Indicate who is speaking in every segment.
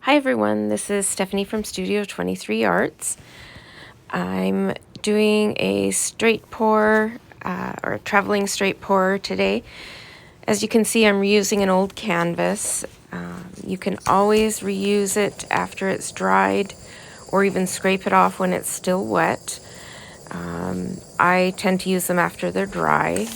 Speaker 1: Hi everyone, this is Stephanie from Studio 23 Arts. I'm doing a straight pour or a traveling straight pour today. As you can see, I'm reusing an old canvas. You can always reuse it after it's dried or even scrape it off when it's still wet. I tend to use them after they're dry.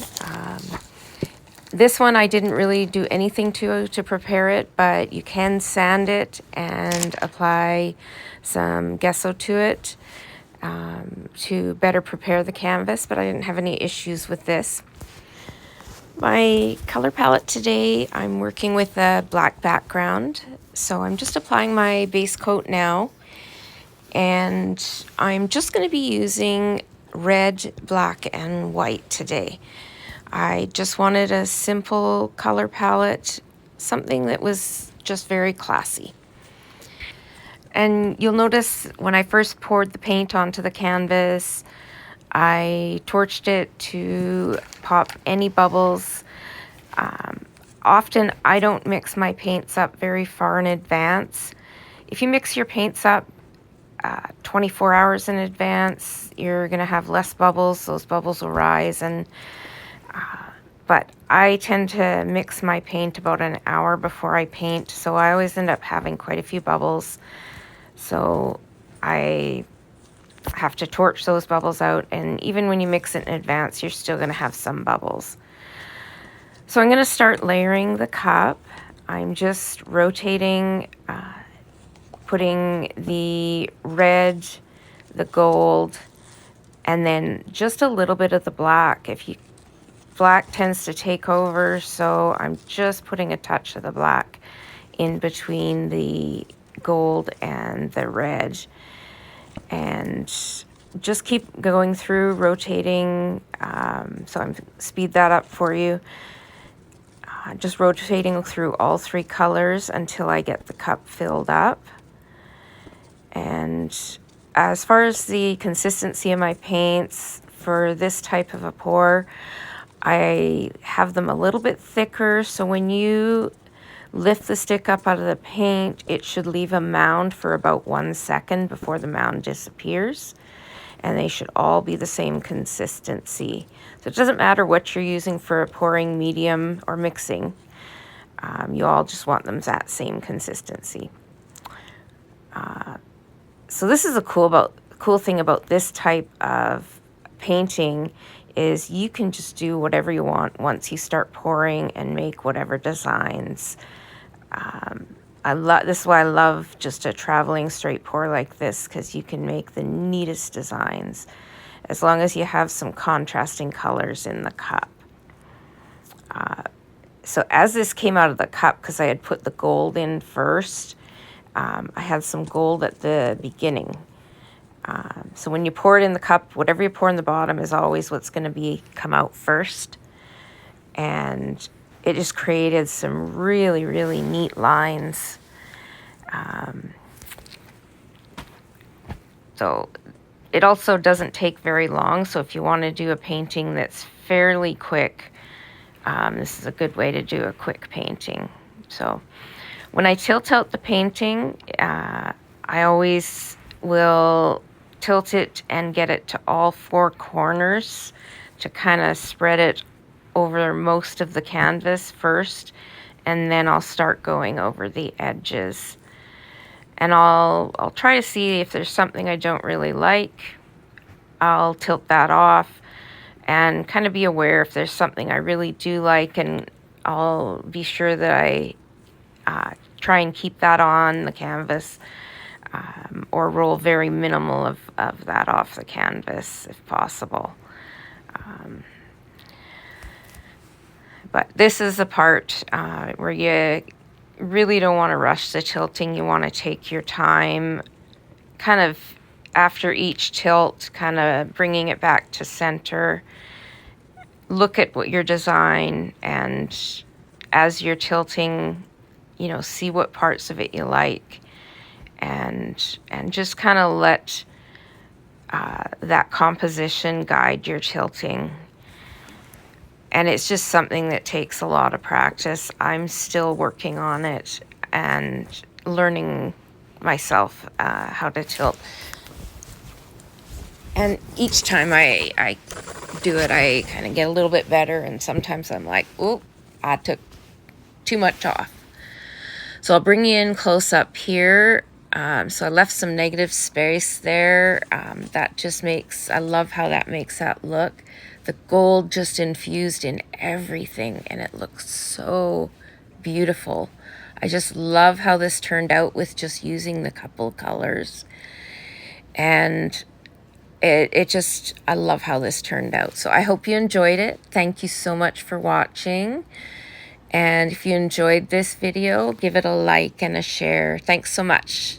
Speaker 1: This one I didn't really do anything to prepare it, but you can sand it and apply some gesso to it to better prepare the canvas, but I didn't have any issues with this. My color palette today, I'm working with a black background, so I'm just applying my base coat now, and I'm just going to be using red, black, and white today. I just wanted a simple color palette, something that was just very classy. And you'll notice when I first poured the paint onto the canvas, I torched it to pop any bubbles. Often I don't mix my paints up very far in advance. If you mix your paints up 24 hours in advance, you're going to have less bubbles. Those bubbles will rise, but I tend to mix my paint about an hour before I paint, so I always end up having quite a few bubbles. So I have to torch those bubbles out, and even when you mix it in advance, you're still going to have some bubbles. So I'm going to start layering the cup. I'm just rotating, putting the red, the gold, and then just a little bit of the black. Black tends to take over, so I'm just putting a touch of the black in between the gold and the red. And just keep going through, rotating. So I'm speed that up for you. Just rotating through all three colors until I get the cup filled up. And as far as the consistency of my paints for this type of a pour, I have them a little bit thicker, so when you lift the stick up out of the paint, it should leave a mound for about 1 second before the mound disappears, and they should all be the same consistency. So it doesn't matter what you're using for pouring, medium, or mixing. You all just want them that same consistency. So this is a cool thing about this type of painting is you can just do whatever you want once you start pouring and make whatever designs. This is why I love just a traveling straight pour like this, because you can make the neatest designs as long as you have some contrasting colors in the cup. So as this came out of the cup, because I had put the gold in first, I had some gold at the beginning. So when you pour it in the cup, whatever you pour in the bottom is always what's going to come out first. And it just created some really, really neat lines. So it also doesn't take very long. So if you want to do a painting that's fairly quick, this is a good way to do a quick painting. So when I tilt out the painting, I always will tilt it and get it to all four corners to kind of spread it over most of the canvas first, and then I'll start going over the edges. And I'll try to see if there's something I don't really like. I'll tilt that off and kind of be aware if there's something I really do like, and I'll be sure that I try and keep that on the canvas. Or roll very minimal of that off the canvas if possible. But this is the part where you really don't want to rush the tilting. You want to take your time, kind of after each tilt, kind of bringing it back to center. Look at what your design, and as you're tilting, see what parts of it you like. And just kind of let that composition guide your tilting. And it's just something that takes a lot of practice. I'm still working on it. and learning myself how to tilt. And each time I do it, I kind of get a little bit better, and sometimes I'm like, oh, I took too much off. So I'll bring you in close up here. So I left some negative space there. That just makes, I love how that makes that look. The gold just infused in everything, and it looks so beautiful. I just love how this turned out with just using the couple colors. And it just, I love how this turned out. So I hope you enjoyed it. Thank you so much for watching. And if you enjoyed this video, give it a like and a share. Thanks so much.